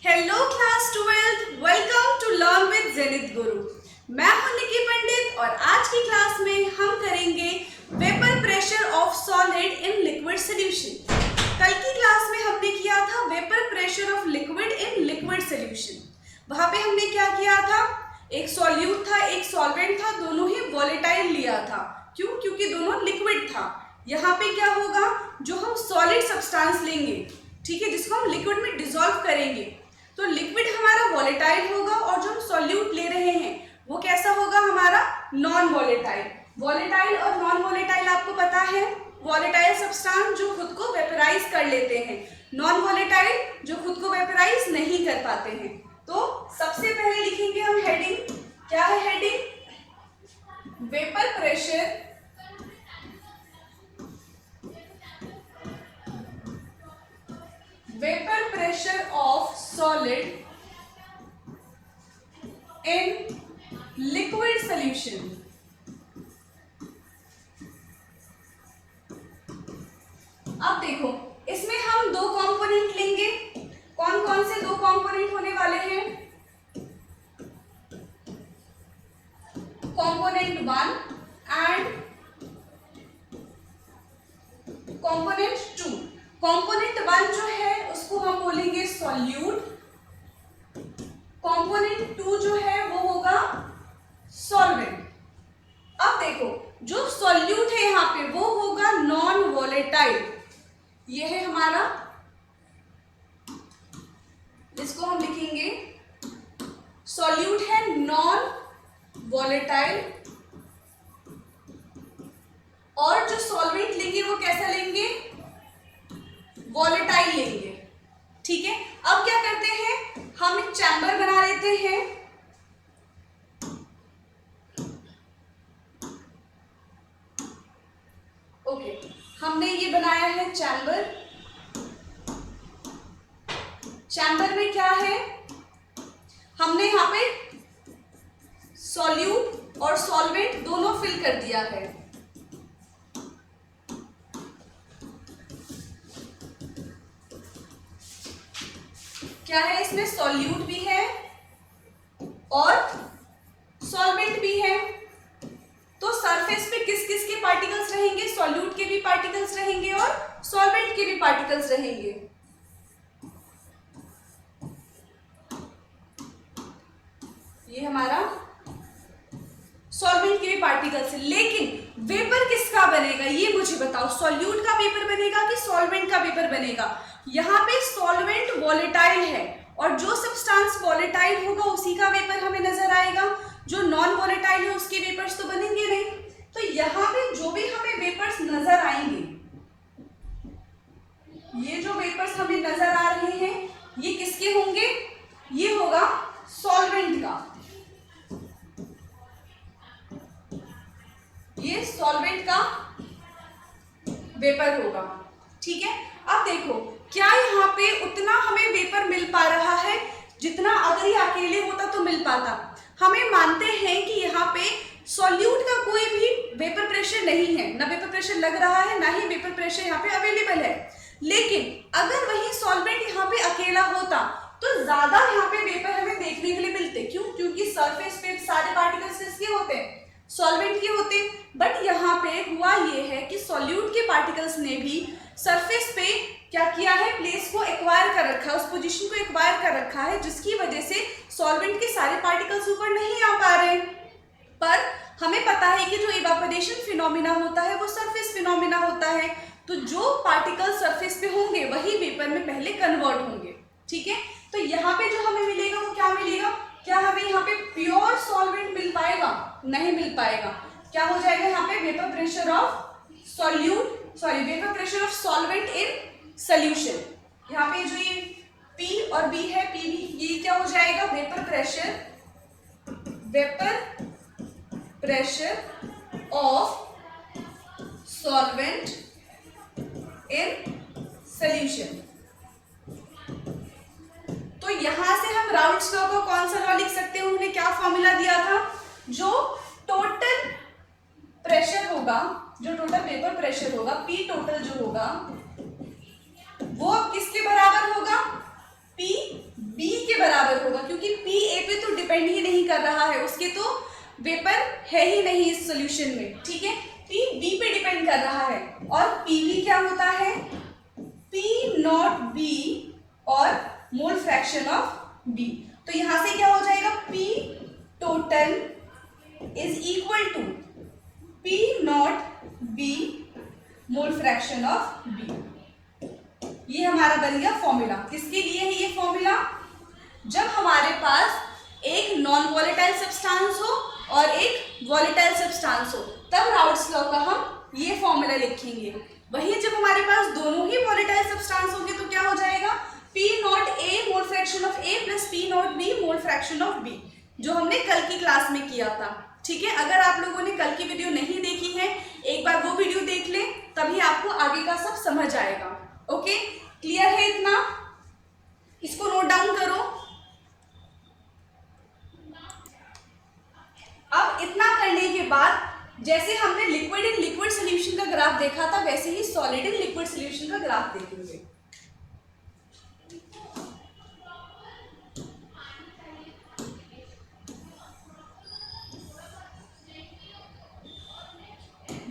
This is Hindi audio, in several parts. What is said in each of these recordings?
Hello class 12th, welcome to learn with Zenith Guru. मैं हूं निकी पंडित और आज की क्लास में हम करेंगे vapour pressure of solid in liquid solution. कल की क्लास में हमने किया था vapour pressure of liquid in liquid solution. वहां पे हमने क्या किया था, एक सॉल्यूट था एक सॉल्वेंट था, दोनों ही वॉलेटाइल लिया था। क्यों? क्योंकि दोनों लिक्विड था। यहाँ पे क्या होगा, जो हम सॉलिड सब्सटेंस लेंगे, ठीक है, जिसको हम लिक्विड में डिसॉल्व करेंगे, तो लिक्विड हमारा वॉलेटाइल होगा और जो हम सॉल्यूट ले रहे हैं वो कैसा होगा, हमारा नॉन वॉलेटाइल। वॉलेटाइल और नॉन वॉलेटाइल आपको पता है, वॉलेटाइल सब्सटेंस जो खुद को वेपराइज कर लेते हैं, नॉन वॉलेटाइल जो खुद को वेपराइज नहीं कर पाते हैं। तो सबसे पहले लिखेंगे हम हेडिंग, क्या है heading, vapour pressure vapor pressure of solid in liquid solution। अब देखो, इसमें हम दो कंपोनेंट लेंगे। कौन कौन से दो कंपोनेंट होने वाले हैं? Component 1 and component 2। कंपोनेंट 1 जो है उसको हम बोलेंगे सॉल्यूट, कंपोनेंट 2 जो है वो होगा सॉल्वेंट। अब देखो, जो सॉल्यूट है यहाँ पे वो होगा नॉन वॉलेटाइल, ये है हमारा, इसको हम लिखेंगे सॉल्यूट है नॉन वॉलेटाइल, और जो सॉल्वेंट लेंगे वो कैसा लेंगे, वॉलेटाइल लेंगे। ठीक है, अब क्या करते हैं, हम एक चैम्बर बना लेते हैं। ओके, हमने ये बनाया है चैम्बर। चैम्बर में क्या है, हमने यहाँ पे सॉल्यूट और सॉल्वेंट दोनों फिल कर दिया है। क्या है, इसमें सॉल्यूट भी है और सॉल्वेंट भी है। तो सरफेस पे किस किस के पार्टिकल्स रहेंगे, सॉल्यूट के भी पार्टिकल्स रहेंगे और सॉल्वेंट के भी पार्टिकल्स रहेंगे। ये हमारा सॉल्वेंट के भी पार्टिकल्स है, लेकिन वेपर किसका बनेगा ये मुझे बताओ, सॉल्यूट का वेपर बनेगा कि सॉल्वेंट का वेपर बनेगा? यहाँ पे सॉल्वेंट वॉलेटाइल है और जो सब्सटेंस वॉलेटाइल होगा उसी का वेपर हमें नजर आएगा, जो नॉन वॉलेटाइल है उसके वेपर्स तो बनेंगे नहीं। तो यहाँ पे जो भी हमें वेपर्स नजर आएंगे, ये जो वेपर्स हमें नजर आ रहे हैं ये किसके होंगे, ये होगा सॉल्वेंट का, ये सॉल्वेंट का वेपर होगा। ठीक है, अब देखो, क्या यहाँ पे उतना हमें वेपर मिल पा रहा है जितना अगर ये अकेले होता तो मिल पाता? हमें मानते हैं कि यहाँ पे सॉल्यूट का कोई भी वेपर प्रेशर नहीं है, ना वेपर प्रेशर लग रहा है ना ही वेपर प्रेशर यहाँ पे अवेलेबल है। लेकिन अगर वही सॉल्वेंट यहाँ पे अकेला होता तो ज्यादा यहाँ पे वेपर हमें देखने के लिए मिलते। क्यों? क्योंकि सरफेस पे सारे पार्टिकल्स किसके होते हैं, सॉल्वेंट के होते। बट यहाँ पे हुआ ये है कि सॉल्यूट के पार्टिकल्स ने भी सरफेस पे क्या किया है, प्लेस को एक्वायर कर रखा है, उस पोजीशन को एक्वायर कर रखा है, जिसकी वजह से सॉल्वेंट के सारे पार्टिकल्स ऊपर नहीं आ पा रहे। पर हमें पता है कि जो इवापोरेशन फिनोमिना होता है वो सरफेस फिनोमिना होता है, तो जो पार्टिकल्स सरफेस पे होंगे वही वेपर में पहले कन्वर्ट होंगे। ठीक है, तो यहाँ पे जो हमें मिलेगा वो क्या मिलेगा, क्या हमें यहाँ पे प्योर सॉल्वेंट मिल पाएगा? नहीं मिल पाएगा। क्या हो जाएगा यहाँ पे, vapour pressure of solute, sorry vapour pressure of solvent in solution. यहाँ पे जो ये P और B है, P भी, ये क्या हो जाएगा, vapour pressure of solvent in solution. तो यहां से हम राउल्ट्स लॉ का कौन सा लॉ लिख सकते हैं, उन्होंने क्या फॉर्मूला दिया था, जो टोटल प्रेशर होगा, जो टोटल वेपर प्रेशर होगा, P टोटल जो होगा वो किसके बराबर होगा, P B डिपेंड ही नहीं कर रहा है, उसके तो वेपर है ही नहीं इस सोल्यूशन में, ठीक है। P B पे डिपेंड कर रहा है और PV क्या होता है, P नॉट B और मोल फ्रैक्शन ऑफ B। तो यहां से क्या हो जाएगा, P total is equal to P not B mole fraction of B। ये हमारा बन गया फॉर्मूला। किसके लिए है ये फॉर्मूला, जब हमारे पास एक नॉन वॉलेटाइल सब्सटेंस हो और एक वॉलेटाइल सब्सटेंस हो, तब राउल्ट्स लॉ का हम ये फॉर्मूला लिखेंगे। वही जब हमारे पास दोनों ही वॉलेटाइल सब्सटेंस होंगे तो क्या हो जाएगा, P not A mole fraction of A plus P not B mole fraction of B, जो हमने कल की क्लास में किया था, ठीक है। अगर आप लोगों ने कल की वीडियो नहीं देखी है, एक बार वो वीडियो देख लें, तभी आपको आगे का सब समझ आएगा। ओके, क्लियर है इतना, इसको नोट डाउन करो। अब इतना करने के बाद जैसे हमने लिक्विड इन लिक्विड सॉल्यूशन का ग्राफ देखा था, वैसे ही सॉलिड इन लिक्विड सॉल्यूशन का ग्राफ देखेंगे।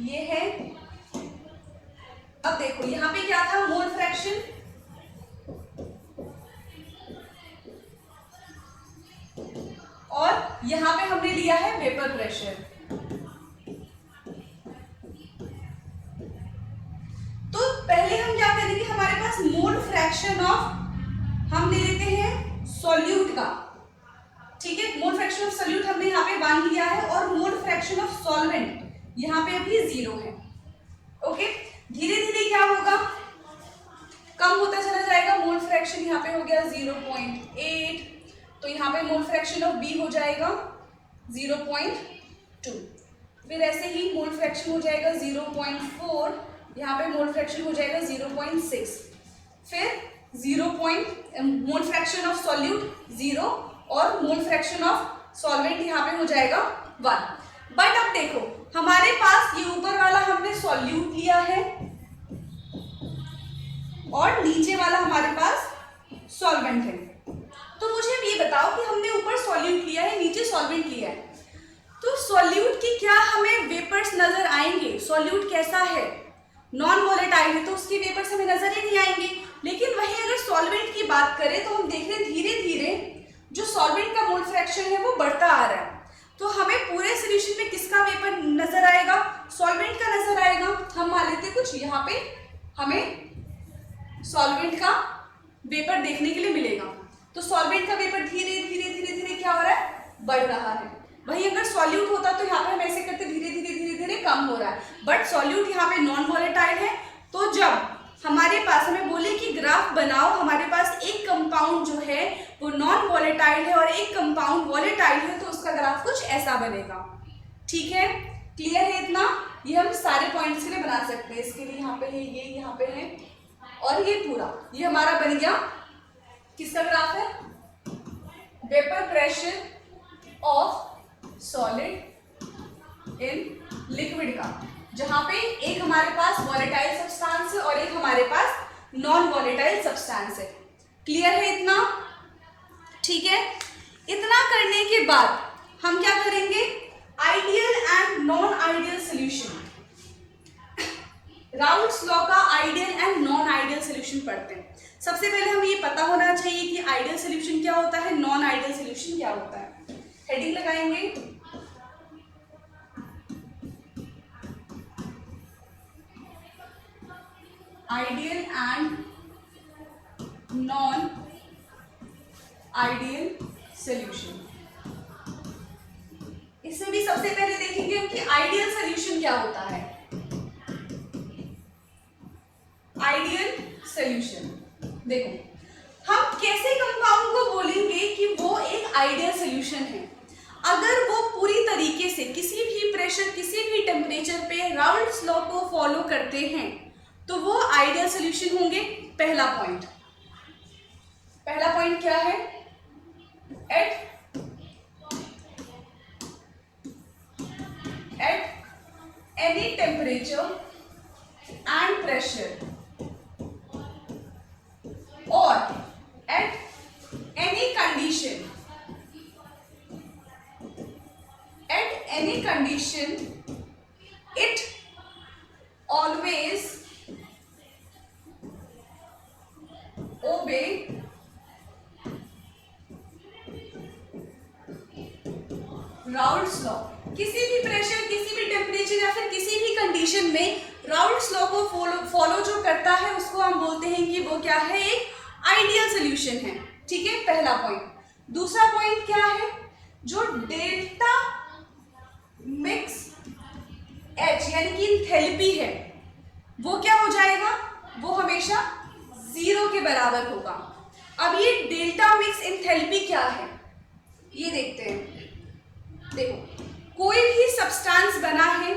ये है, अब देखो यहां पे क्या था, मोल फ्रैक्शन, और यहां पे हमने लिया है वेपर प्रेशर। तो पहले हम क्या करेंगे, हमारे पास मोल फ्रैक्शन ऑफ हम ले लेते हैं सॉल्यूट का, ठीक है। मोल फ्रैक्शन ऑफ सॉल्यूट हमने यहाँ पे 1 लिया है और मोल फ्रैक्शन ऑफ सॉल्वेंट यहाँ पे अभी 0 है। ओके, धीरे धीरे क्या होगा, कम होता चला जाएगा। मोल फ्रैक्शन यहाँ पे हो गया 0.8, तो यहाँ पे मोल फ्रैक्शन ऑफ B हो जाएगा 0.2, फिर ऐसे ही मोल फ्रैक्शन हो जाएगा 0.4, यहाँ पे मोल फ्रैक्शन हो जाएगा 0.6, फिर मोल फ्रैक्शन ऑफ सॉल्यूट 0 और मोल फ्रैक्शन ऑफ सॉल्वेंट यहाँ पे हो जाएगा 1। बट अब देखो हमारे पास ये ऊपर वाला हमने सॉल्यूट लिया है और नीचे वाला हमारे पास सॉल्वेंट है। तो मुझे अब ये बताओ कि हमने ऊपर सॉल्यूट लिया है, नीचे सॉल्वेंट लिया है, तो सॉल्यूट की क्या हमें वेपर्स नजर आएंगे? सॉल्यूट कैसा है, नॉन वॉलेटाइल है, तो उसके वेपर्स हमें नजर ही नहीं आएंगे। लेकिन वहीं अगर सॉल्वेंट की बात करें तो हम देख रहे हैं धीरे धीरे जो सॉल्वेंट का मोल फ्रैक्शन है वो बढ़ता आ रहा है। तो हमें पूरे सॉल्यूशन में किसका वेपर नजर आएगा? सॉल्वेंट का नजर आएगा। हम मान लेते कुछ यहाँ पे हमें सॉल्वेंट का वेपर देखने के लिए मिलेगा। तो सॉल्वेंट का वेपर धीरे धीरे धीरे धीरे क्या हो रहा है? बढ़ रहा है। वही अगर सॉल्यूट होता तो यहाँ पे हम ऐसे करते धीरे धीरे धीरे धीरे कम हो रहा है। बट सॉल्यूट यहाँ पे नॉन वॉलेटाइल है, तो जब हमारे पास हमें बोले कि ग्राफ बनाओ, हमारे पास एक कंपाउंड जो है वो नॉन वॉलेटाइल है और एक कंपाउंड वॉलेटाइल है, तो उसका ग्राफ कुछ ऐसा बनेगा। ठीक है, क्लियर है इतना? ये हम सारे पॉइंट्स के लिए बना सकते हैं। इसके लिए यहाँ पे है, ये यहाँ पे है और ये पूरा, ये हमारा बन गया किसका ग्राफ है? Vapour pressure of solid in liquid का, जहां पे एक हमारे पास वॉलेटाइल सब्सटेंस है और एक हमारे पास नॉन वॉलेटाइल सब्सटेंस है। क्लियर है इतना? ठीक है, इतना करने के बाद हम क्या करेंगे? Ideal and non ideal solution, Raoult's law का ideal and non ideal solution पढ़ते हैं। सबसे पहले हमें ये पता होना चाहिए कि आइडियल सॉल्यूशन क्या होता है, नॉन आइडियल सॉल्यूशन क्या होता है। हेडिंग लगाएंगे, ideal and non ideal solution. इसमें भी सबसे पहले देखेंगे हम कि आइडियल सॉल्यूशन क्या होता है। आइडियल सॉल्यूशन, देखो हम कैसे कंपाउंड को बोलेंगे कि वो एक आइडियल सॉल्यूशन है? अगर वो पूरी तरीके से किसी भी प्रेशर, किसी भी टेम्परेचर पे राउल्ट्स लॉ को फॉलो करते हैं तो वो आइडियल सॉल्यूशन होंगे। पहला पॉइंट क्या है? At any temperature and pressure और at any condition condition it always obey Raoult's law. किसी भी प्रेशर, किसी भी टेम्परेचर या फिर किसी भी कंडीशन में राउल्ट्स लॉ को फॉलो जो करता है उसको हम बोलते हैं कि वो क्या है, एक आइडियल सोल्यूशन है। ठीक है, पहला पॉइंट। दूसरा पॉइंट क्या है, जो डेल्टा मिक्स एच यानी कि एंथैल्पी है वो क्या हो जाएगा, वो हमेशा 0 के बराबर होगा। अब ये डेल्टा मिक्स एंथैल्पी क्या है ये देखते हैं। देखो, कोई भी सब्सटेंस बना है,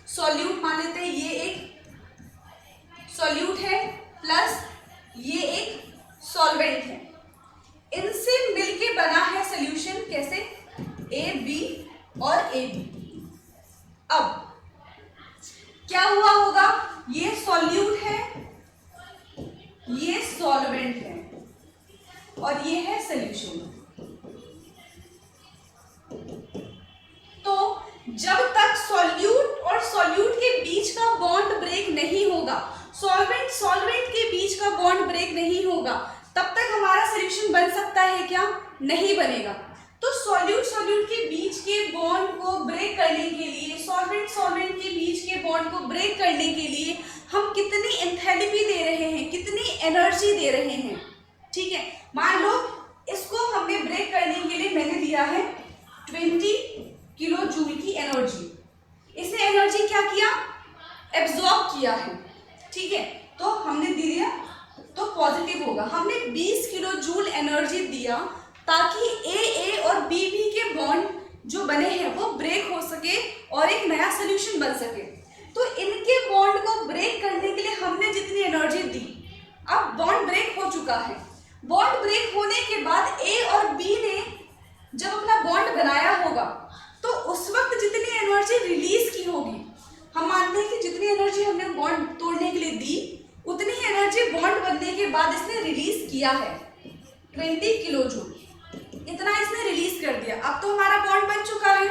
सॉल्यूट मान लेते हैं, ये एक सॉल्यूट है प्लस ये एक सॉल्वेंट है, इनसे मिलके बना है सॉल्यूशन। कैसे, ए बी और ए बी। अब क्या हुआ होगा, ये सॉल्यूट है, ये सॉल्वेंट है और ये है सॉल्यूशन। तो जब तक सॉल्यूट और सॉल्यूट के बीच का बॉन्ड ब्रेक नहीं होगा, सॉल्वेंट सॉल्वेंट के बीच का बॉन्ड ब्रेक नहीं होगा, तब तक हमारा सॉल्यूशन बन सकता है क्या, नहीं बनेगा। तो सॉल्यूट सॉल्यूट के बीच के बॉन्ड को ब्रेक करने के लिए, सॉल्वेंट सॉल्वेंट के बीच के बॉन्ड को ब्रेक करने के लिए हम कितनी एंथैल्पी दे रहे हैं, कितनी एनर्जी दे रहे हैं। ठीक है, मान लो इसको हमने ब्रेक करने के लिए मैंने दिया है 20 किलो जूल की एनर्जी। इसने एनर्जी क्या किया, एब्जॉर्ब किया है। ठीक है, तो हमने दे दिया तो पॉजिटिव होगा। हमने 20 किलो जूल एनर्जी दिया ताकि ए और बी के बॉन्ड जो बने हैं वो ब्रेक हो सके और एक नया सोल्यूशन बन सके। तो इनके बॉन्ड को ब्रेक करने के लिए हमने जितनी एनर्जी दी, अब बॉन्ड ब्रेक हो चुका है। बॉन्ड ब्रेक होने के बाद ए और बी ने जब अपना बॉन्ड बनाया होगा तो उस वक्त जितनी एनर्जी रिलीज की होगी, हम मानते हैं कि जितनी एनर्जी हमने बॉन्ड तोड़ने के लिए दी उतनी ही एनर्जी बॉन्ड बनने के बाद इसने रिलीज किया है, 20 किलो जूल। इतना इसने रिलीज कर दिया। अब तो हमारा बॉन्ड बन चुका है।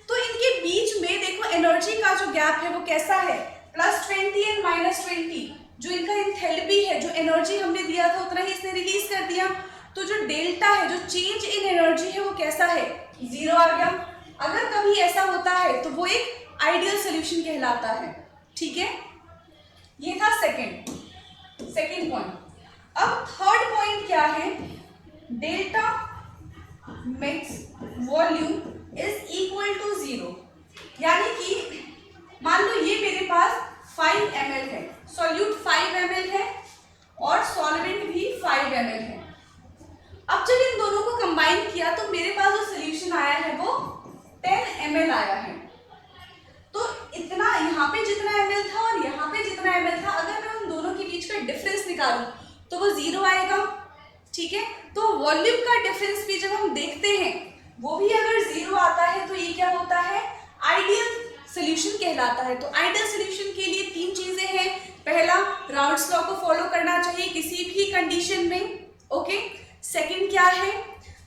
तो इनके बीच में देखो एनर्जी का जो गैप है वो कैसा है, +20 एंड -20। जो इनका एंथैल्पी है, जो एनर्जी हमने दिया था उतना ही इसने रिलीज कर दिया। तो जो डेल्टा है, जो चेंज इन एनर्जी है वो कैसा है, 0 आ गया। अगर कभी ऐसा होता है तो वो एक आइडियल सोल्यूशन कहलाता है। ठीक है, ये था सेकंड पॉइंट। अब थर्ड पॉइंट क्या है, delta mix volume is equal to 0। यानी कि मान लो ये मेरे पास 5 ml है, सॉल्यूट 5 ml है और सॉल्वेंट भी 5 ml है। अब जब इन दोनों को कंबाइन किया तो मेरे पास जो सोल्यूशन आया है वो 10 ml आया है। तो इतना यहाँ पे जितना ml था और यहाँ पे जितना ml था, अगर मैं उन दोनों के बीच का डिफरेंस निकालूं तो वो 0 आएगा। ठीक है, तो वॉल्यूम का डिफरेंस भी जब हम देखते हैं वो भी अगर 0 आता है तो ये क्या होता है, आइडियल सोल्यूशन कहलाता है। तो आइडियल सोल्यूशन के लिए 3 चीजें हैं। पहला, राउल्ट्स लॉ को फॉलो करना चाहिए किसी भी कंडीशन में। ओके, सेकंड क्या है,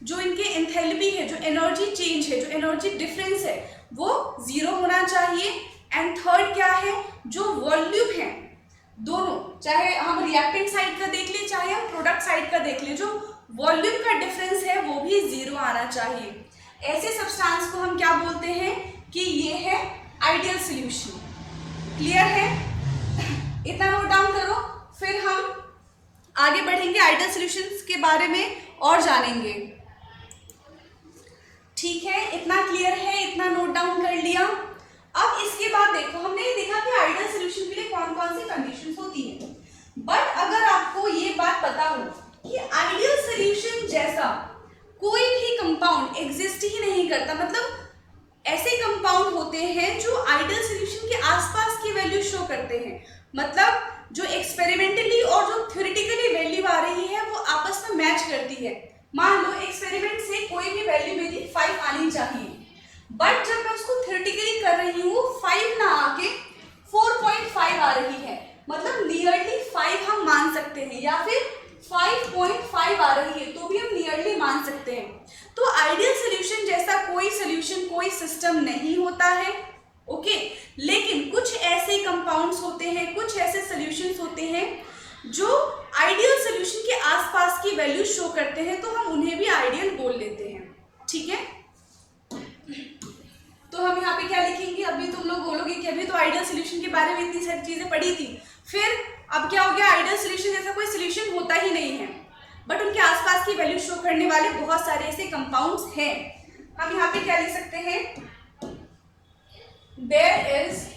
जो इनके एंथैल्पी है, जो एनर्जी चेंज है, जो एनर्जी डिफरेंस है वो 0 होना चाहिए। एंड थर्ड क्या है, जो वॉल्यूम है दोनों, चाहे हम रिएक्टेंट साइड का देख ले चाहे हम प्रोडक्ट साइड का देख ले, जो वॉल्यूम का डिफरेंस है वो भी 0 आना चाहिए। ऐसे सब्सटेंस को हम क्या बोलते हैं कि ये है आइडियल सोल्यूशन। क्लियर है, इतना नोट डाउन करो, फिर हम आगे बढ़ेंगे, आइडियल सॉल्यूशंस के बारे में और जानेंगे। ठीक है, इतना क्लियर है, इतना नोट डाउन कर लिया। अब इसके बाद देखो, हमने ये देखा कि आइडियल सॉल्यूशन के लिए कौन कौन सी कंडीशंस होती है। बट अगर आपको ये बात पता हो कि आइडियल सॉल्यूशन जैसा कोई भी कंपाउंड एग्जिस्ट ही नहीं करता, मतलब ऐसे कंपाउंड होते हैं जो आइडियल सॉल्यूशन के आसपास की वैल्यू शो करते हैं, मतलब जो एक्सपेरिमेंटली और जो थ्योरेटिकली वैल्यू आ रही है वो आपस में मैच करती है। मान लो एक्सपेरिमेंट से कोई भी वैल्यू मेरी 5 आनी चाहिए, बट जब मैं उसको थ्योरेटिकली कर रही हूँ 5 ना आके 4.5 आ रही है, मतलब नियरली 5 हम मान सकते हैं, या फिर 5.5 आ रही है तो भी हम नियरली मान सकते हैं। तो आइडियल सोल्यूशन जैसा कोई सोल्यूशन, कोई सिस्टम नहीं होता है। ओके। लेकिन कुछ ऐसे कंपाउंड्स होते हैं, कुछ ऐसे सॉल्यूशंस होते हैं जो आइडियल सॉल्यूशन के आसपास की वैल्यू शो करते हैं, तो हम उन्हें भी आइडियल बोल लेते हैं। ठीक है, तो हम यहाँ पे क्या लिखेंगे? अभी तुम लोग बोलोगे कि अभी तो आइडियल सॉल्यूशन के बारे में इतनी सारी चीजें पढ़ी थी, फिर अब क्या हो गया? आइडियल सॉल्यूशन जैसा कोई सॉल्यूशन होता ही नहीं है, बट उनके आसपास की वैल्यू शो करने वाले बहुत सारे ऐसे कंपाउंड्स हैं। हम यहाँ पे क्या लिख सकते हैं? There is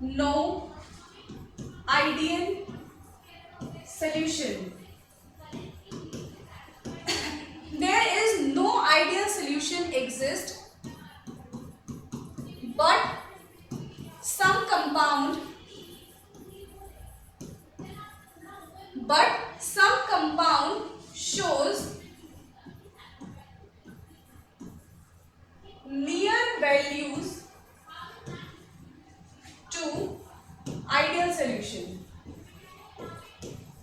no ideal solution. There is no ideal solution exist, but some compound shows near values to ideal solution.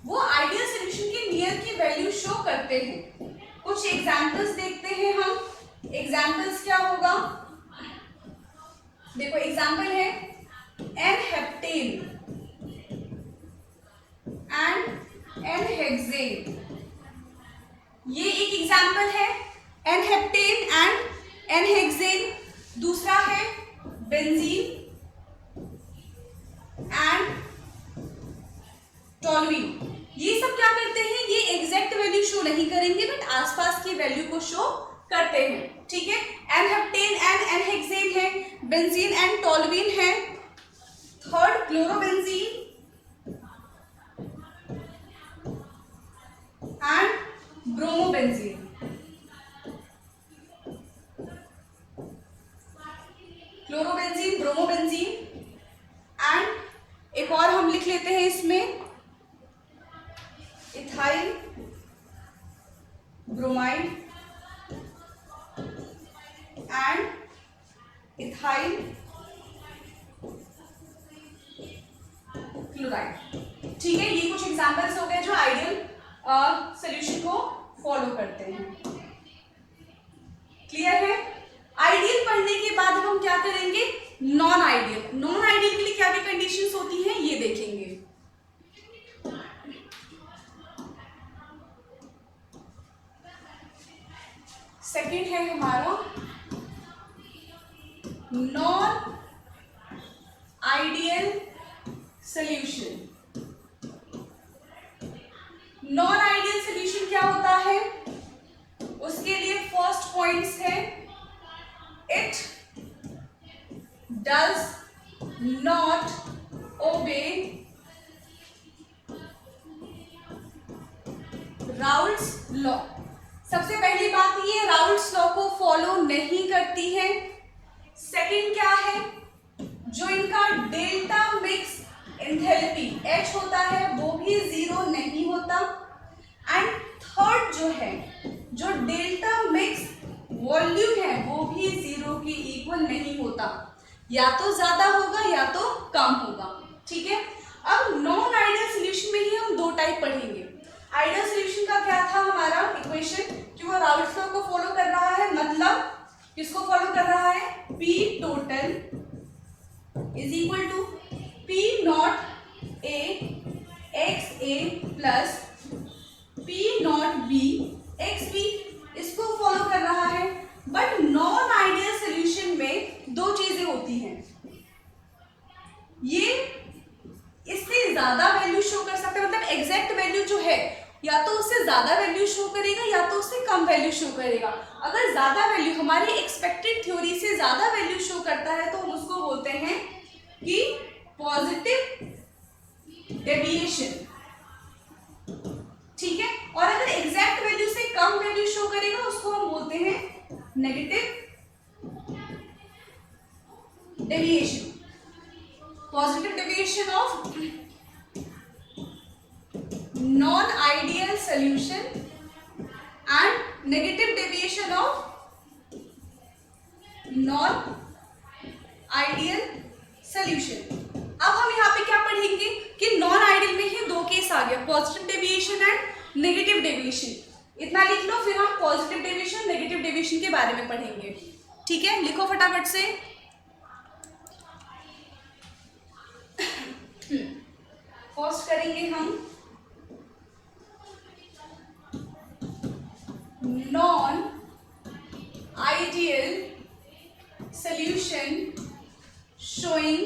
वो आइडियल सॉल्यूशन के नियर की वैल्यू शो करते हैं। कुछ एग्जांपल्स देखते हैं हम। एग्जांपल्स क्या होगा? देखो एग्जांपल है एन-हेप्टेन एंड एन-हेक्सेन। ये एक एग्जांपल है, एन-हेप्टेन एंड एन-हेक्सेन। दूसरा है बेंजीन एंड टॉलुइन। ये सब क्या करते हैं? ये एग्जैक्ट वैल्यू शो नहीं करेंगे, बट आसपास की वैल्यू को शो करते हैं। ठीक है, एन-हेप्टेन एंड एन-हेक्सेन है, बेंजीन एंड टॉलुइन है, third chlorobenzene and bromobenzene. Chlorobenzene, bromobenzene and एक और हम लिख लेते हैं इसमें ethyl bromide and ethyl chloride. ठीक है, ये कुछ एग्जांपल्स हो गए जो आइडियल सॉल्यूशन को फॉलो करते हैं। क्लियर है? आइडियल पढ़ने के बाद हम क्या करेंगे? Non ideal. नॉन आइडियल के लिए क्या क्या कंडीशंस होती हैं ये देखेंगे। सेकेंड है हमारा non ideal solution. Non ideal solution क्या होता है? उसके लिए फर्स्ट पॉइंट्स है it does not obey Raoult's law. सबसे पहली बात ये राउल्ट्स लॉ को फॉलो नहीं करती है। सेकंड क्या है? जो इनका डेल्टा मिक्स एंथैल्पी H होता है वो भी जीरो नहीं होता। एंड थर्ड जो है, जो डेल्टा मिक्स वॉल्यूम है वो भी जीरो के इक्वल नहीं होता, या तो ज्यादा होगा या तो कम होगा। ठीक है, अब नॉन आइडियल सॉल्यूशन में ही हम दो टाइप पढ़ेंगे। आइडियल सॉल्यूशन का क्या था हमारा इक्वेशन कि वो राउल्ट्स लॉ को फॉलो कर रहा है, मतलब किसको फॉलो कर रहा है? P total is equal to P not A x A plus P not B x B, इसको फॉलो कर रहा है। बट नॉन आइडियल सॉल्यूशन में दो चीजें होती हैं, ये इससे ज्यादा वैल्यू शो कर सकते हैं, मतलब एग्जैक्ट वैल्यू जो है या तो उससे ज्यादा वैल्यू शो करेगा या तो उससे कम वैल्यू शो करेगा। अगर ज्यादा वैल्यू हमारी एक्सपेक्टेड थ्योरी से ज्यादा वैल्यू शो करता है तो हम उसको बोलते हैं कि पॉजिटिव डेविएशन। ठीक है, और अगर एग्जैक्ट वैल्यू से कम वैल्यू शो करेगा उसको हम बोलते हैं negative deviation. Positive deviation of non ideal solution and negative deviation of non ideal solution. अब हम यहाँ पे क्या पढ़ेंगे कि नॉन आइडियल में ही दो केस आ गया, positive deviation and negative deviation. इतना लिख लो, फिर हम पॉजिटिव डेविएशन नेगेटिव डेविएशन के बारे में पढ़ेंगे। ठीक है, लिखो फटाफट से। फर्स्ट करेंगे हम non ideal solution showing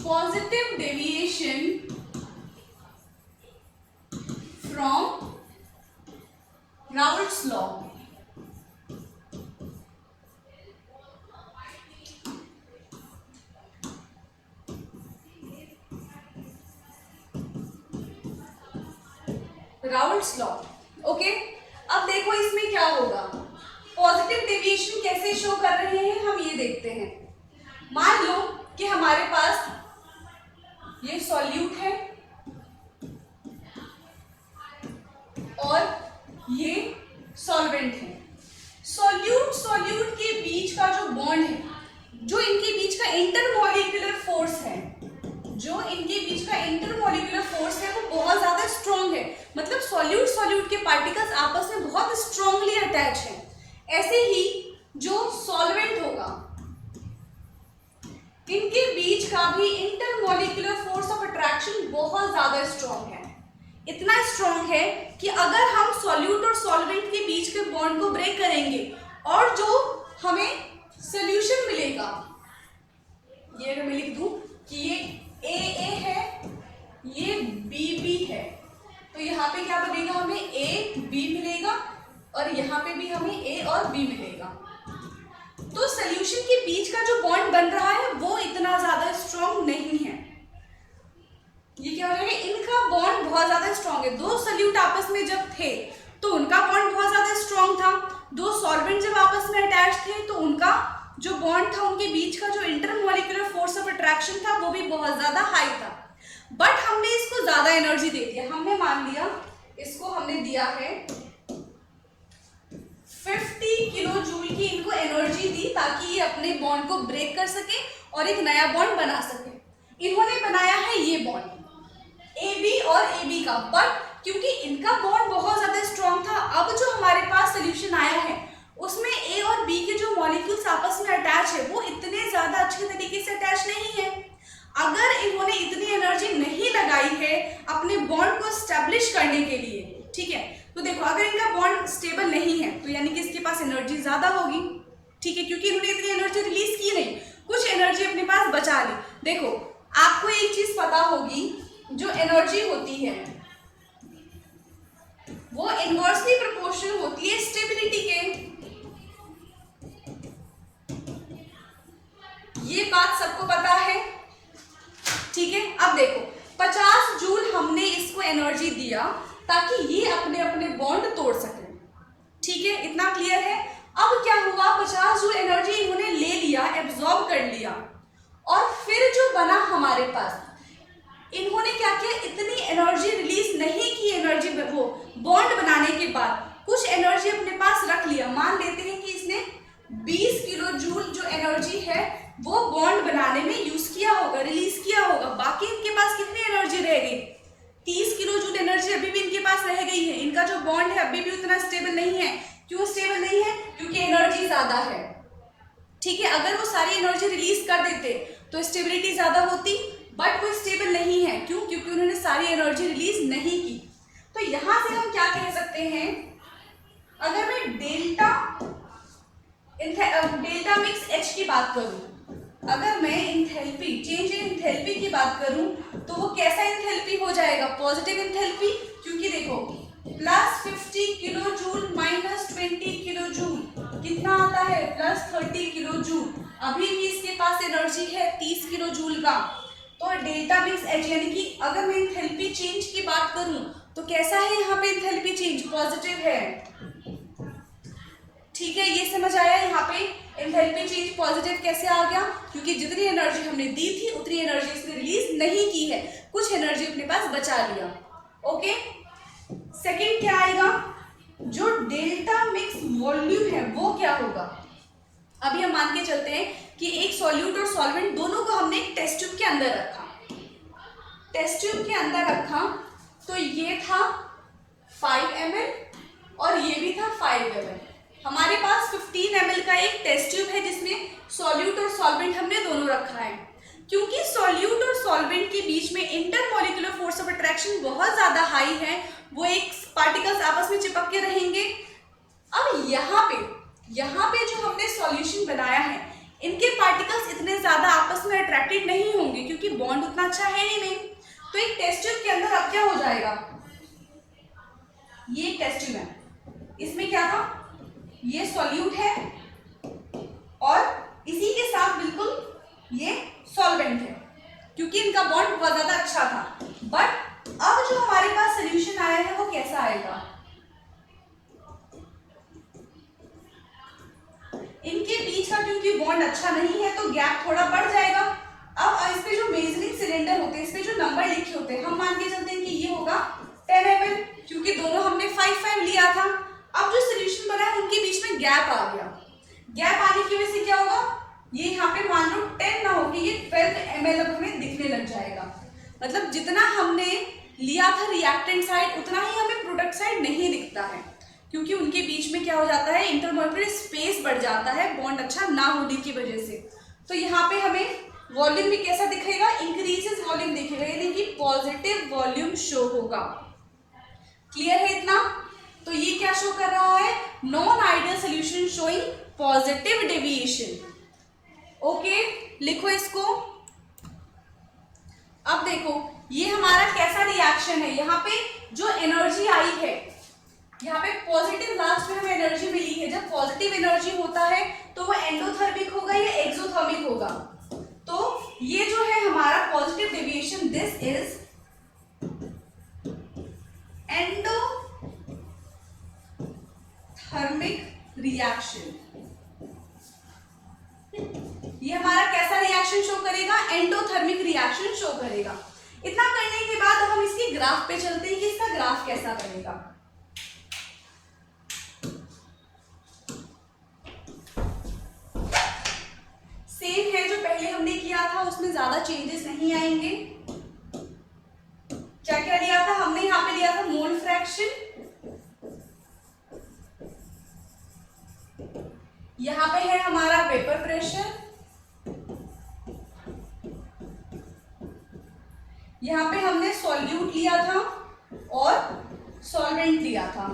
positive deviation from Raoult's law. Raoult's law. Okay, अब देखो इसमें क्या होगा, पॉजिटिव डेविएशन कैसे शो कर रहे हैं हम ये देखते हैं। मान लो कि हमारे पास ये सॉल्यूट है और ये सॉल्वेंट है। सॉल्यूट के बीच का जो बॉन्ड है, जो इनके बीच का इंटरमॉलिक्यूलर फोर्स है, जो इनके बीच का इंटरमॉलिक्यूलर फोर्स है वो बहुत ज्यादा स्ट्रॉन्ग है। मतलब सॉल्यूट के पार्टिकल्स आपस में बहुत स्ट्रांगली अटैच हैं। ऐसे ही जो सॉल्वेंट होगा, इनके बीच का भी इंटरमॉलिक्यूलर फोर्स ऑफ अट्रैक्शन बहुत ज्यादा स्ट्रॉन्ग है। इतना स्ट्रॉन्ग है कि अगर हम सॉल्यूट और सॉल्वेंट के बीच के बॉन्ड को ब्रेक करेंगे और जो हमें सोल्यूशन मिलेगा, ये अगर मैं लिख दूं कि ये ए है, ये बी है, तो यहाँ पे क्या बनेगा, हमें ए बी मिलेगा और यहाँ पे भी हमें ए और बी मिलेगा। तो सोल्यूशन के बीच का जो बॉन्ड बन रहा है वो इतना ज्यादा स्ट्रॉन्ग नहीं है। ये क्या हो रहा है, इनका बॉन्ड बहुत ज्यादा स्ट्रॉन्ग है। दो सोल्यूट आपस में जब थे तो उनका बॉन्ड बहुत ज्यादा स्ट्रॉन्ग था। दो सॉल्वेंट जब आपस में अटैच थे तो उनका जो बॉन्ड था, उनके बीच का जो इंटरमॉलिक्यूलर फोर्स ऑफ अट्रैक्शन था वो भी बहुत ज्यादा हाई था। बट हमने इसको ज्यादा एनर्जी दे दिया। हमने मान लिया इसको हमने दिया है 50 किलो जूल की इनको एनर्जी दी ताकि ये अपने बॉन्ड को ब्रेक कर सके और एक नया बॉन्ड बना सके। इन्होंने बनाया है ये बॉन्ड AB और AB का, बट क्योंकि इनका बॉन्ड बहुत ज्यादा स्ट्रॉन्ग था, अब जो हमारे पास सोल्यूशन आया है उसमें A और B के जो मॉलिक्यूल्स आपस में अटैच है वो इतने ज्यादा अच्छे तरीके से अटैच नहीं है। अगर इन्होंने इतनी एनर्जी नहीं लगाई है अपने बॉन्ड को स्टैब्लिश करने के लिए, ठीक है, तो देखो अगर इनका बॉन्ड स्टेबल नहीं है तो यानी कि इसके पास एनर्जी ज्यादा होगी, ठीक है, क्योंकि इन्होंने इतनी एनर्जी रिलीज की नहीं, कुछ एनर्जी अपने पास बचा ली। देखो आपको एक चीज पता होगी, जो एनर्जी होती है वो इनवर्सली प्रोपोर्शनल होती है स्टेबिलिटी के। ये बात सबको पता है, ठीक है। अब देखो 50 जूल हमने इसको एनर्जी दिया ताकि ये अपने अपने बॉन्ड तोड़ सके, ठीक है, इतना क्लियर है। अब क्या हुआ, 50 जूल एनर्जी इन्होंने ले लिया, एब्जॉर्ब कर लिया, और फिर जो बना हमारे पास, इन्होंने क्या किया, इतनी एनर्जी रिलीज नहीं की, एनर्जी वो बॉन्ड बनाने के बाद कुछ एनर्जी अपने पास रख लिया। मान लेते हैं कि इसने 20 किलो जूल जो एनर्जी है वो बॉन्ड बनाने में यूज किया होगा, रिलीज किया होगा। बाकी इनके पास कितनी एनर्जी रह गई, 30 किलो जूल एनर्जी अभी भी इनके पास रह गई है। इनका जो बॉन्ड है अभी भी उतना स्टेबल नहीं है। क्यों स्टेबल नहीं है, क्योंकि एनर्जी ज्यादा है, ठीक है। अगर वो सारी एनर्जी रिलीज कर देते तो स्टेबिलिटी ज्यादा होती, बट वो स्टेबल नहीं है। क्यों, क्योंकि उन्होंने सारी एनर्जी रिलीज नहीं की। तो यहां से हम क्या कह सकते हैं, अगर मैं डेल्टा मिक्स H की बात करूं, अगर मैं इंथैल्पी, चेंज इन इंथैल्पी की बात करूं तो वो कैसा इंथैल्पी हो जाएगा, पॉजिटिव इंथैल्पी। क्योंकि देखो plus 50 kilo joule minus 20 kilo joule कितना आता है, प्लस 30 किलो जूल। अभी भी इसके पास एनर्जी है 30 किलो जूल का। तो डेल्टा मिक्स H, यानी कि अगर मैं इंथैल्पी चेंज की बात करूं तो कैसा है यहाँ पे इंथैल्पी चेंज, पॉजिटिव है, ठीक है। ये समझ आया, यहाँ पे एंथैल्पी चेंज पॉजिटिव कैसे आ गया, क्योंकि जितनी एनर्जी हमने दी थी उतनी एनर्जी इसने रिलीज नहीं की है, कुछ एनर्जी अपने पास बचा लिया। ओके, सेकंड क्या आएगा, जो डेल्टा मिक्स वॉल्यूम है वो क्या होगा। अभी हम मान के चलते हैं कि एक सॉल्यूट और सॉल्वेंट दोनों को हमने एक टेस्ट ट्यूब के अंदर रखा, टेस्ट ट्यूब के अंदर रखा, तो ये था 5 ml और ये भी था 5 ml। हमारे पास 15 ml का एक टेस्ट ट्यूब है जिसमें सॉल्यूट और सॉल्वेंट हमने दोनों रखा है। क्योंकि सॉल्यूट और सॉल्वेंट के बीच में इंटरमॉलिक्यूलर फोर्स ऑफ अट्रैक्शन बहुत ज्यादा हाई है, वो एक पार्टिकल्स आपस में चिपक के रहेंगे। अब यहाँ पे जो हमने सॉल्यूशन बनाया है, इनके पार्टिकल्स इतने ज्यादा आपस में अट्रैक्टेड नहीं होंगे क्योंकि बॉन्ड उतना अच्छा है ही नहीं। तो एक टेस्ट ट्यूब के अंदर अब क्या हो जाएगा, ये एक टेस्ट ट्यूब है, इसमें क्या था, ये सॉल्यूट है और इसी के साथ बिल्कुल ये सॉल्वेंट है, क्योंकि इनका बॉन्ड बहुत ज्यादा अच्छा था। बट अब जो हमारे पास सॉल्यूशन आया है वो कैसा आएगा, इनके बीच का क्योंकि बॉन्ड अच्छा नहीं है तो गैप थोड़ा बढ़ जाएगा। अब इस पे जो मेजरिंग सिलेंडर होते हैं, इस पे जो नंबर लिखे होते हैं, हम मान के चलते हैं कि ये होगा 10 ml, क्योंकि दोनों हमने 5 लिया था। अब जो सोल्यूशन बना है उनके बीच में गैप आ गया, गैप आने की वजह से क्या होगा, ये यहाँ पे मान लो 10 ना होगी, ये 12 ml अब हमें दिखने लग जाएगा। मतलब जितना हमने लिया था रिएक्टेंट साइड उतना ही हमें प्रोडक्ट साइड नहीं दिखता है, क्योंकि उनके बीच में क्या हो जाता है, इंटरमॉलिक्यूलर स्पेस बढ़ जाता है बॉन्ड अच्छा ना होने की वजह से। तो यहाँ पे हमें वॉल्यूम भी कैसा दिखेगा, इंक्रीजेस वॉल्यूम दिखेगा, यानी कि पॉजिटिव वॉल्यूम शो होगा। क्लियर है इतना? तो ये क्या शो कर रहा है, non ideal solution showing positive deviation. Okay, लिखो इसको। अब देखो ये हमारा कैसा रिएक्शन है, यहाँ पे जो एनर्जी आई है, यहाँ पे पॉजिटिव लास्ट में हमें एनर्जी मिली है। जब पॉजिटिव एनर्जी होता है तो वो एंडोथर्मिक होगा या एक्सोथर्मिक होगा। तो ये जो है हमारा positive deviation, this is endothermic reaction. ये हमारा कैसा रिएक्शन शो करेगा, एंडोथर्मिक रिएक्शन शो करेगा। इतना करने के बाद अब हम इसकी ग्राफ पे चलते हैं कि इसका ग्राफ कैसा बनेगा। सेम है जो पहले हमने किया था, उसमें ज्यादा चेंजेस नहीं आएंगे। क्या क्या लिया था हमने, यहाँ पे लिया था मोल फ्रैक्शन, यहाँ पे है हमारा वेपर प्रेशर, यहाँ पे हमने सॉल्यूट लिया था और सॉल्वेंट लिया था,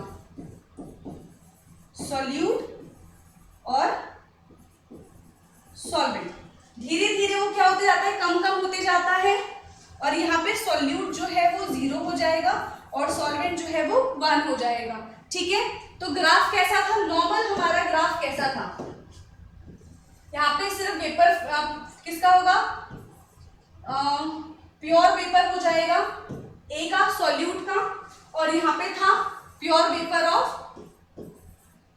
सॉल्यूट और सॉल्वेंट। धीरे धीरे वो क्या होते जाता है, कम कम होते जाता है, और यहाँ पे सॉल्यूट जो है वो 0 हो जाएगा और सॉल्वेंट जो है वो 1 हो जाएगा। ठीक है, तो ग्राफ कैसा था, नॉर्मल हमारा ग्राफ कैसा था, यहाँ पे सिर्फ वेपर किसका होगा, प्योर वेपर हो जाएगा, ए का सॉल्यूट का, और यहाँ पे था pure vapour of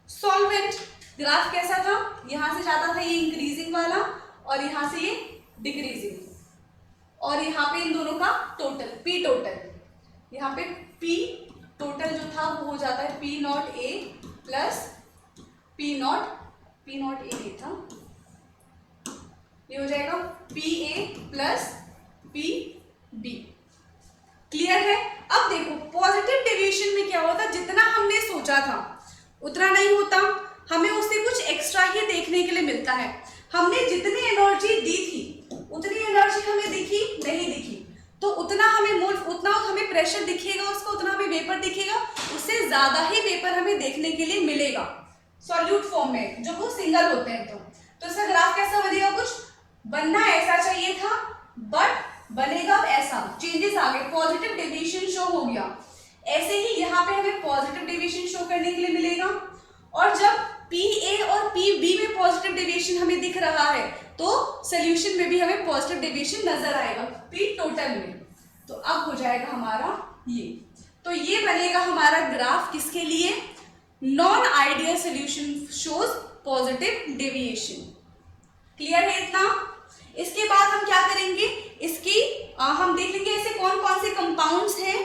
solvent. Graph कैसा था, यहां से जाता था ये इंक्रीजिंग वाला और यहां से ये डिक्रीजिंग, और यहाँ पे इन दोनों का टोटल पी टोटल, यहाँ पे पी टोटल जो था वो हो जाता है P not A plus P not A नहीं था, ये हो जाएगा P A plus P B. Clear है? अब देखो पॉजिटिव डेविएशन में क्या होता, जितना हमने सोचा था उतना नहीं होता, हमें उससे कुछ एक्स्ट्रा ही देखने के लिए मिलता है। हमने जितनी एनर्जी दी थी उतनी एनर्जी हमें दिखी नहीं दिखी, तो उतना हमें मोल, उतना हमें प्रेशर दिखेगा उसका, उतना हमें वेपर दिखेगा, उससे ज्यादा ही वेपर हमें देखने के लिए मिलेगा सॉल्यूट फॉर्म में, जो वो सिंगल होते हैं। तो इसका ग्राफ कैसा बनेगा, कुछ बनना ऐसा चाहिए था बट बनेगा अब ऐसा, चेंजेस आ गए, पॉजिटिव डेविएशन शो हो गया। ऐसे ही यहाँ पे हमें पॉजिटिव डेविएशन शो करने के लिए मिलेगा, और जब पी ए और पी बी में पॉजिटिव डेविएशन हमें दिख रहा है तो सोल्यूशन में भी हमें पॉजिटिव डेविएशन नजर आएगा पी टोटल में। तो अब हो जाएगा हमारा ये, तो ये बनेगा हमारा ग्राफ किसके लिए, non ideal solution shows positive deviation. Clear है इतना? इसके बाद हम क्या करेंगे, इसकी हम देख लेंगे ऐसे कौन कौन से कंपाउंड्स हैं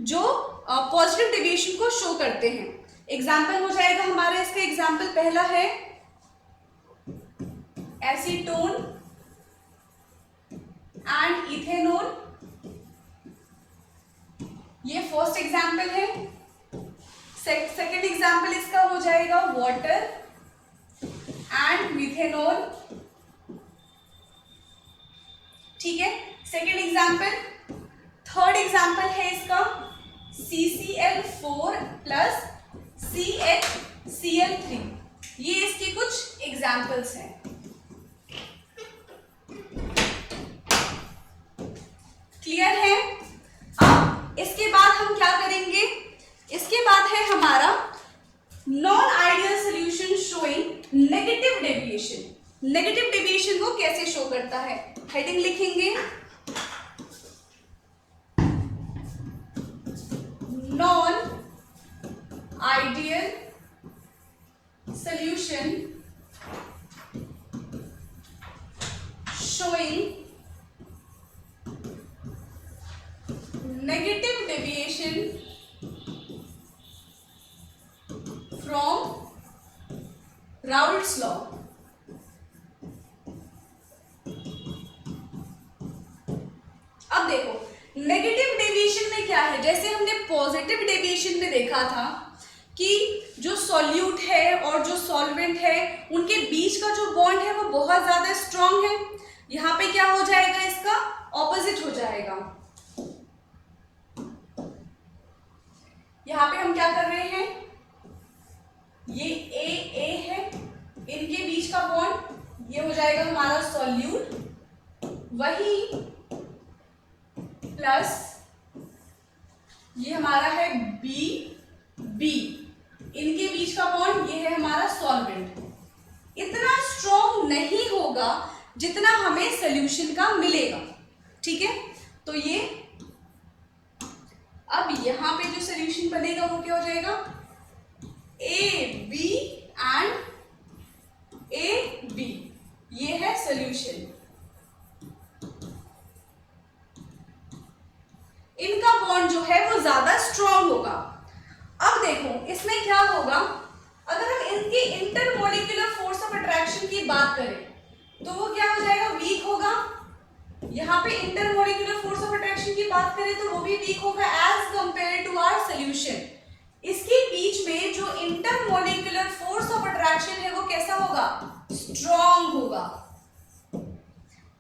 जो पॉजिटिव डेविएशन को शो करते हैं। एग्जाम्पल हो जाएगा हमारा, इसका एग्जाम्पल पहला है एसीटोन एंड इथेनॉल, ये फर्स्ट एग्जाम्पल है। सेकेंड एग्जाम्पल इसका हो जाएगा वाटर एंड मिथेनॉल। ठीक है, सेकेंड एग्जाम्पल। थर्ड एग्जाम्पल है इसका CCl4 प्लस CHCl3। ये इसके कुछ एग्जाम्पल्स हैं। क्लियर है? अब इसके बाद हम क्या करेंगे, इसके बाद है हमारा non ideal solution showing negative deviation. Negative deviation को कैसे शो करता है, हेडिंग लिखेंगे non ideal solution showing negative deviation from Raoult's law. अब देखो नेगेटिव डेविएशन में क्या है, जैसे हमने पॉजिटिव डेविएशन में देखा था कि जो सॉल्यूट है और जो सॉल्वेंट है उनके बीच का जो बॉन्ड है वो बहुत ज्यादा स्ट्रांग है। यहाँ पे क्या हो जाएगा, इसका ऑपोजिट हो जाएगा। यहाँ पे हम क्या कर रहे हैं, ये ए है, इनके बीच का बॉन्ड ये हो जाएगा हमारा सॉल्यूट, वही प्लस ये हमारा है बी, इनके बीच का बॉन्ड ये है हमारा सॉल्वेंट। इतना स्ट्रॉन्ग नहीं होगा जितना हमें सॉल्यूशन का मिलेगा। ठीक है, तो ये अब यहां पे जो सॉल्यूशन बनेगा वो क्या हो जाएगा, AB एंड AB, ये है सॉल्यूशन। इनका बॉन्ड जो है वो ज्यादा स्ट्रॉन्ग होगा। अब देखो इसमें क्या होगा, अगर हम इनकी इंटरमोलिक्यूलर फोर्स ऑफ अट्रैक्शन की बात करें तो वो क्या हो जाएगा, वीक होगा। यहाँ पे इंटरमोलिक्यूलर फोर्स ऑफ अट्रैक्शन की बात करें तो वो भी वीक होगा as compare to our solution. इसके बीच में जो इंटरमोलिक्यूलर फोर्स ऑफ अट्रैक्शन है वो कैसा होगा, स्ट्रॉन्ग होगा।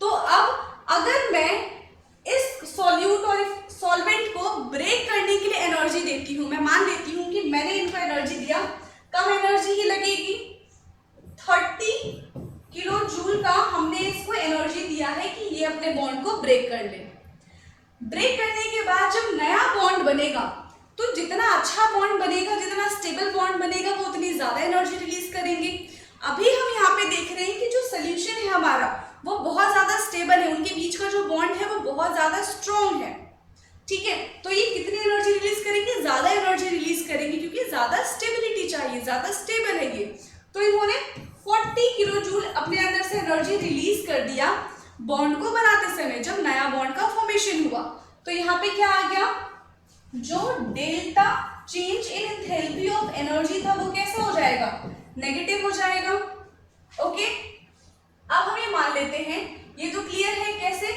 तो अब अगर मैं इस सॉल्यूट और सॉल्वेंट को ब्रेक करने के लिए एनर्जी देती हूं, मैं मान लेती हूं कि मैंने इनको एनर्जी दिया, कम एनर्जी ही लगेगी, 30 किलो जूल का हमने इसको एनर्जी दिया है कि ये अपने बॉन्ड को ब्रेक कर ले। ब्रेक करने के बाद जब नया बॉन्ड बनेगा तो जितना अच्छा बॉन्ड बनेगा, जितना स्टेबल बॉन्ड बनेगा, वो उतनी ज्यादा एनर्जी रिलीज करेंगे। अभी हम यहाँ पे देख रहे हैं कि जो सोल्यूशन है हमारा वो बहुत ज्यादा स्टेबल है, उनके बीच का जो बॉन्ड है वो बहुत ज्यादा स्ट्रॉन्ग है। ठीक है, तो ये कितनी एनर्जी रिलीज करेंगे, ज्यादा एनर्जी रिलीज करेंगे क्योंकि ज्यादा स्टेबिलिटी चाहिए, ज्यादा स्टेबल है ये। तो इन्होंने 40 किलो जूल अपने अंदर से एनर्जी रिलीज कर दिया बॉन्ड को बनाते समय, जब नया बॉन्ड का फॉर्मेशन हुआ। तो यहाँ पे क्या आ गया, जो delta change in enthalpy of energy था वो कैसा हो जाएगा, नेगेटिव हो जाएगा। ओके, अब हम ये मान लेते हैं, ये तो क्लियर है कैसे,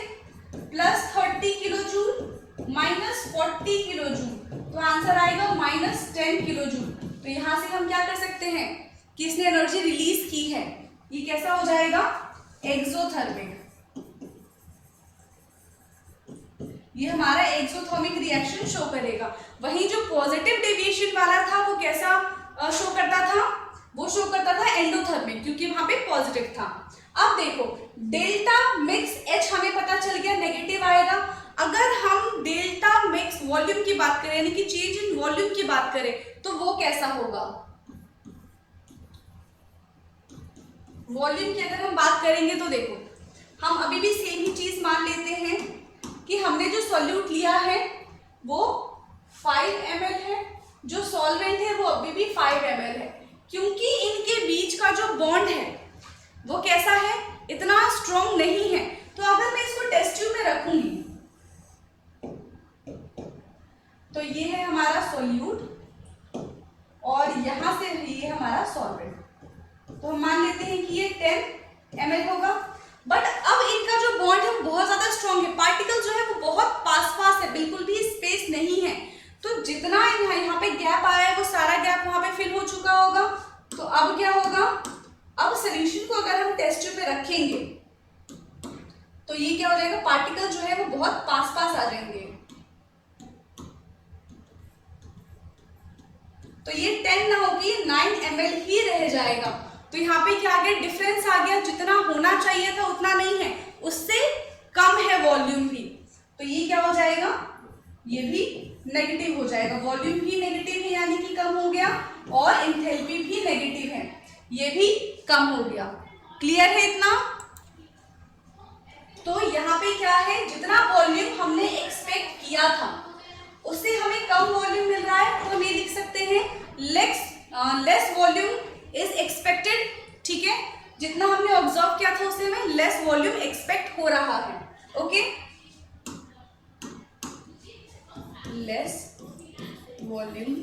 plus 30 kilo joule minus 40 kilo joule, तो आंसर आएगा माइनस 10 किलो जूल। तो यहां से हम क्या कर सकते हैं कि इसने एनर्जी रिलीज की है, ये कैसा हो जाएगा, एक्सोथर्मिक। ये हमारा एक्सोथर्मिक रिएक्शन शो करेगा। वहीं जो पॉजिटिव डेविएशन वाला था वो कैसा शो करता था, वो शो करता था एंडोथर्मिक, क्योंकि वहां पे पॉजिटिव था। अब देखो डेल्टा मिक्स H हमें पता चल गया नेगेटिव आएगा। अगर हम डेल्टा मिक्स वॉल्यूम की बात करें, यानी कि चेंज इन वॉल्यूम की बात करें, तो वो कैसा होगा, वॉल्यूम की अगर हम बात करेंगे तो देखो हम अभी भी सेम ही चीज मान लेते हैं कि हमने जो सॉल्यूट लिया है वो 5 ml है, जो सॉल्वेंट है वो अभी भी 5 ml है, क्योंकि इनके बीच का जो बॉन्ड है वो कैसा है, इतना स्ट्रॉन्ग नहीं है। तो अगर मैं इसको टेस्ट ट्यूब में रखूंगी तो ये है हमारा सॉल्यूट और यहां से ये हमारा सॉल्वेंट, तो हम मान लेते हैं कि ये 10 ml होगा। बट अब इनका जो बॉन्ड है वो बहुत ज्यादा स्ट्रॉन्ग है, पार्टिकल जो है वो बहुत पास पास है, बिल्कुल भी स्पेस नहीं है। तो जितना यहाँ पे गैप आया है वो सारा गैप अब क्या होगा, अब सोल्यूशन को अगर हम टेस्ट ट्यूब पे रखेंगे तो ये क्या हो जाएगा, पार्टिकल जो है वो बहुत पास पास आ जाएंगे। तो ये 10 ना होगी, 9 ml ही रह जाएगा। तो यहाँ पे क्या आ गया, डिफरेंस आ गया, जितना होना चाहिए था उतना नहीं है, उससे कम है वॉल्यूम भी। तो ये क्या हो जाएगा, ये भी नेगेटिव हो जाएगा। वॉल्यूम भी नेगेटिव है यानी कि कम हो गया, और एंथैल्पी भी नेगेटिव है, ये भी कम हो गया। क्लियर है इतना? तो यहाँ पे क्या है, जितना वॉल्यूम हमने एक्सपेक्ट किया था उससे हमें कम वॉल्यूम मिल रहा है, तो हम ये लिख सकते हैं लेस वॉल्यूम इज एक्सपेक्टेड। ठीक है, जितना हमने ऑब्जर्व किया था उससे हमें लेस वॉल्यूम एक्सपेक्ट हो रहा है। Okay, less volume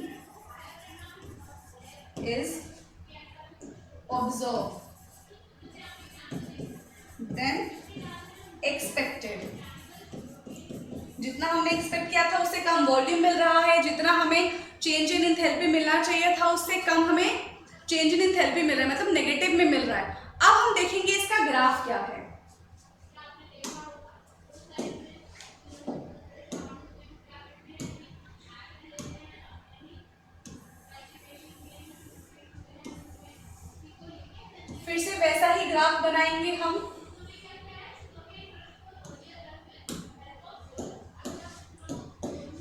is observe then expected. जितना हमने एक्सपेक्ट किया था उससे कम वॉल्यूम मिल रहा है, जितना हमें चेंज इन एंथैल्पी मिलना चाहिए था उससे कम हमें चेंज इन एंथैल्पी मिल रहा है, मतलब नेगेटिव में मिल रहा है। अब हम देखेंगे इसका ग्राफ क्या है। फिर से वैसा ही ग्राफ बनाएंगे हम।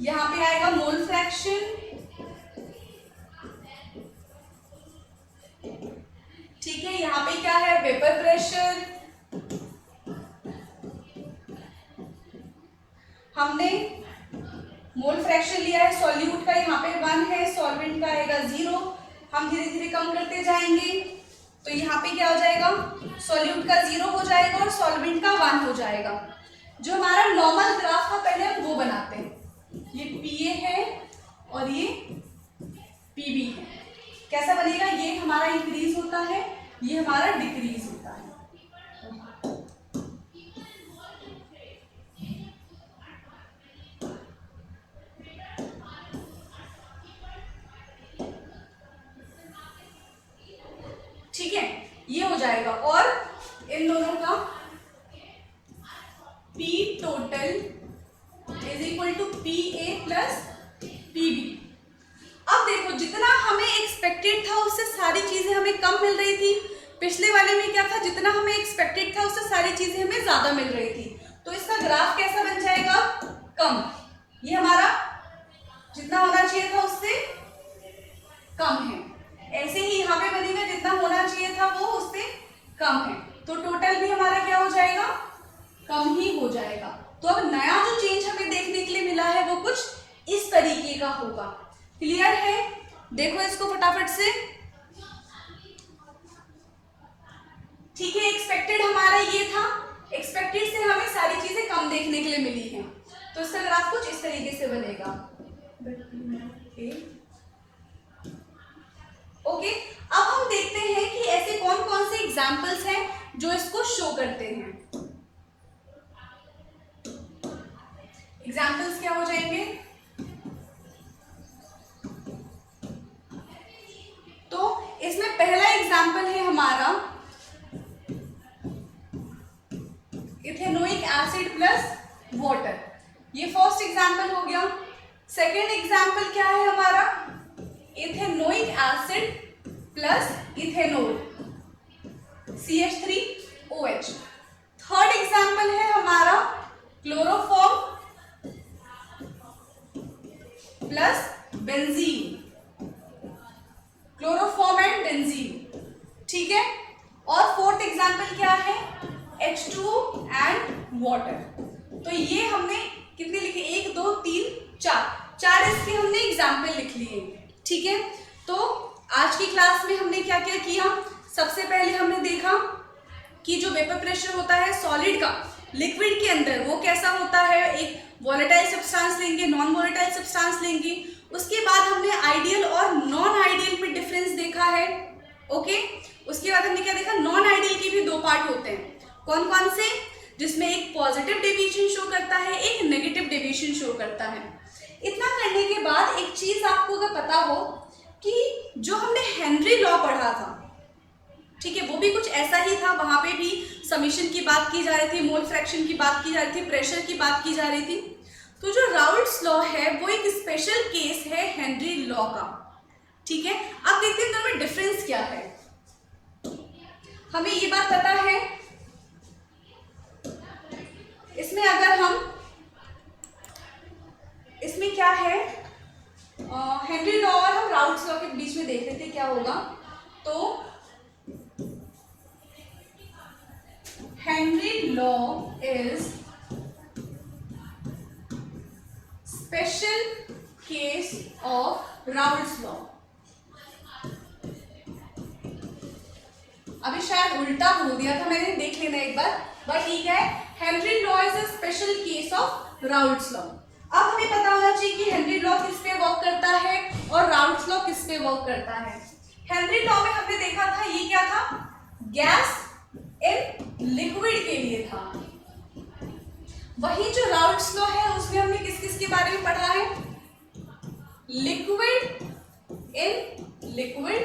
यहां पे आएगा मोल फ्रैक्शन, ठीक है, यहाँ पे क्या है, वेपर प्रेशर। हमने मोल फ्रैक्शन लिया है सॉल्यूट का, यहाँ पे 1 है, सॉल्वेंट का आएगा 0। हम धीरे धीरे कम करते जाएंगे, तो यहाँ पे क्या हो जाएगा, सॉल्यूट का 0 हो जाएगा और सॉल्वेंट का 1 हो जाएगा। जो हमारा नॉर्मल ग्राफ था पहले हम वो बनाते हैं। ये PA है और ये PB है। कैसा बनेगा, ये हमारा इंक्रीज होता है, ये हमारा डिक्रीज होता है। ठीक है, ये हो जाएगा। और इन दोनों का P total is equal to PA plus PB। अब देखो, जितना हमें एक्सपेक्टेड था उससे सारी चीजें हमें कम मिल रही थी। पिछले वाले में क्या था, जितना हमें एक्सपेक्टेड था उससे सारी चीजें हमें ज्यादा मिल रही थी। तो इसका ग्राफ कैसा बन जाएगा, कम। ये हमारा जितना होना चाहिए था उससे कम है। ऐसे ही यहाँ पे बनेगा, जितना होना चाहिए था वो उससे कम है, तो टोटल भी हमारा क्या हो जाएगा, कम ही हो जाएगा। तो अब नया जो चेंज हमें देखने के लिए मिला है वो कुछ इस तरीके का होगा। क्लियर है? देखो इसको फटाफट से। ठीक है, एक्सपेक्टेड हमारा ये था, एक्सपेक्टेड से हमें सारी चीजें कम देखने के लिए मिली हैं, तो इसका ग्राफ कुछ इस तरीके से बनेगा। ओके, अब हम देखते हैं कि ऐसे कौन कौन से एग्जाम्पल्स हैं जो इसको शो करते हैं। एग्जाम्पल्स क्या हो जाएंगे, तो इसमें पहला एग्जाम्पल है हमारा इथेनोइक एसिड प्लस वाटर। ये फर्स्ट एग्जाम्पल हो गया। सेकेंड एग्जाम्पल क्या है हमारा, ethanoic acid plus ethanol CH3OH। Third example है हमारा chloroform plus benzene, chloroform and benzene. ठीक है, और फोर्थ एग्जाम्पल क्या है, H2O एंड वाटर। तो ये हमने कितने लिखे, 1 2 3 4 इसके हमने एग्जाम्पल लिख लिए। ठीक है, तो आज की क्लास में हमने क्या क्या किया, सबसे पहले हमने देखा कि जो वेपर प्रेशर होता है सॉलिड का लिक्विड के अंदर वो कैसा होता है, एक वॉलेटाइल सब्सटेंस लेंगे, नॉन वॉलेटाइल सब्सटेंस लेंगे। उसके बाद हमने आइडियल और नॉन आइडियल में डिफरेंस देखा है। ओके, उसके बाद हमने क्या देखा, नॉन आइडियल के भी 2 पार्ट होते हैं। कौन कौन से, जिसमें एक पॉजिटिव डेविएशन शो करता है, एक नेगेटिव डेविएशन शो करता है। इतना करने के बाद एक चीज आपको अगर पता हो कि जो हमने हेनरी लॉ पढ़ा था, ठीक है, वो भी कुछ ऐसा ही था, वहां पे भी समीशन की बात की जा रही थी, मोल फ्रैक्शन की बात की जा रही थी, प्रेशर की बात की जा रही थी। तो जो राउल्ट्स लॉ है वो एक स्पेशल केस है हेनरी लॉ का। ठीक है, अब देखते हैं दोनों में डिफरेंस क्या है। हमें ये बात पता है, इसमें अगर हम इसमें क्या है, हेनरी लॉ और हम राउल्ट्स लॉ के बीच में देख रहे थे क्या होगा। तो Henry law is special case of Raoult's law. अभी शायद उल्टा बोल दिया था मैंने, देख लेना एक बार, बट ठीक है। Henry law is a special case of Raoult's law. अब हमें पता होना चाहिए कि हेनरी लॉ किस पे वर्क करता है और राउल्ट्स लॉ किस पे वर्क करता है। हेनरी लॉ में हमने देखा था ये क्या था, गैस इन लिक्विड के लिए था। वही जो राउल्ट्स लॉ है उसमें हमने किस किस के बारे में पढ़ा है, liquid in liquid,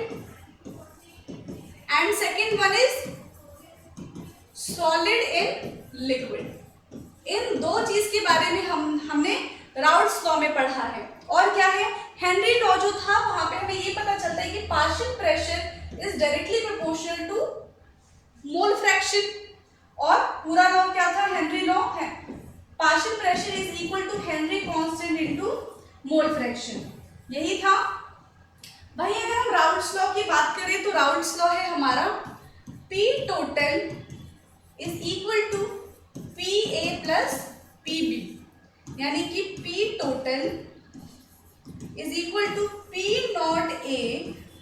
and second one is solid in liquid. इन दो चीज के बारे में हमने राउल्ट्स लॉ में पढ़ा है। और क्या है, हेनरी लॉ जो था वहां पे हमें ये पता चलता है कि partial pressure is directly proportional to mole fraction. और पूरा लॉ क्या था, हेनरी लॉ है partial pressure is equal to Henry constant into mole fraction, यही था। भाई अगर हम राउल्ट्स लॉ की बात करें तो राउल्ट्स लॉ है हमारा P total is equal to PA plus PB, यानी कि P total is equal to P not A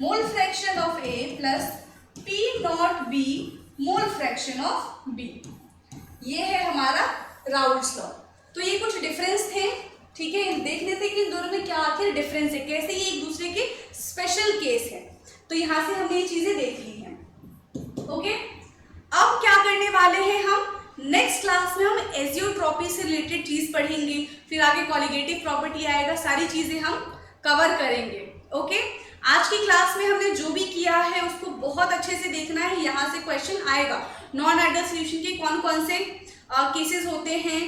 mole fraction of A plus P not B mole fraction of B। ये है हमारा राउल्ट्स लॉ। तो ये कुछ डिफरेंस थे, ठीक है, देख लेते हैं कि इन दोनों में क्या आखिर डिफरेंस है, कैसे ये एक दूसरे के स्पेशल केस है। तो यहां से हमने ये चीजें देख ली हैं। ओके, अब क्या करने वाले हैं हम, नेक्स्ट क्लास में हम एजियोट्रॉपी से रिलेटेड चीज पढ़ेंगे, फिर आगे कॉलिगेटिव प्रॉपर्टी आएगा, सारी चीजें हम कवर करेंगे। ओके, आज की क्लास में हमने जो भी किया है उसको बहुत अच्छे से देखना है, यहाँ से क्वेश्चन आएगा। नॉन आइडियल सॉल्यूशन के कौन कौन से केसेस होते हैं,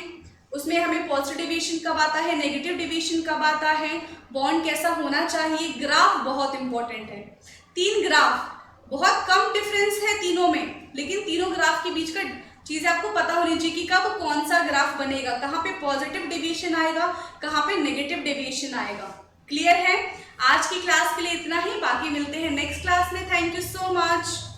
उसमें हमें पॉजिटिव डेविएशन कब आता है, नेगेटिव डेविएशन कब आता है, बॉन्ड कैसा होना चाहिए, ग्राफ बहुत इंपॉर्टेंट है। 3 ग्राफ, बहुत कम डिफरेंस है तीनों में, लेकिन तीनों ग्राफ के बीच का चीजें आपको पता होनी चाहिए कि कब कौन सा ग्राफ बनेगा, कहाँ पे पॉजिटिव डेविएशन आएगा, कहाँ पे नेगेटिव डेविएशन आएगा। क्लियर है? आज की क्लास के लिए इतना ही, बाकी मिलते हैं नेक्स्ट क्लास में। Thank you so much.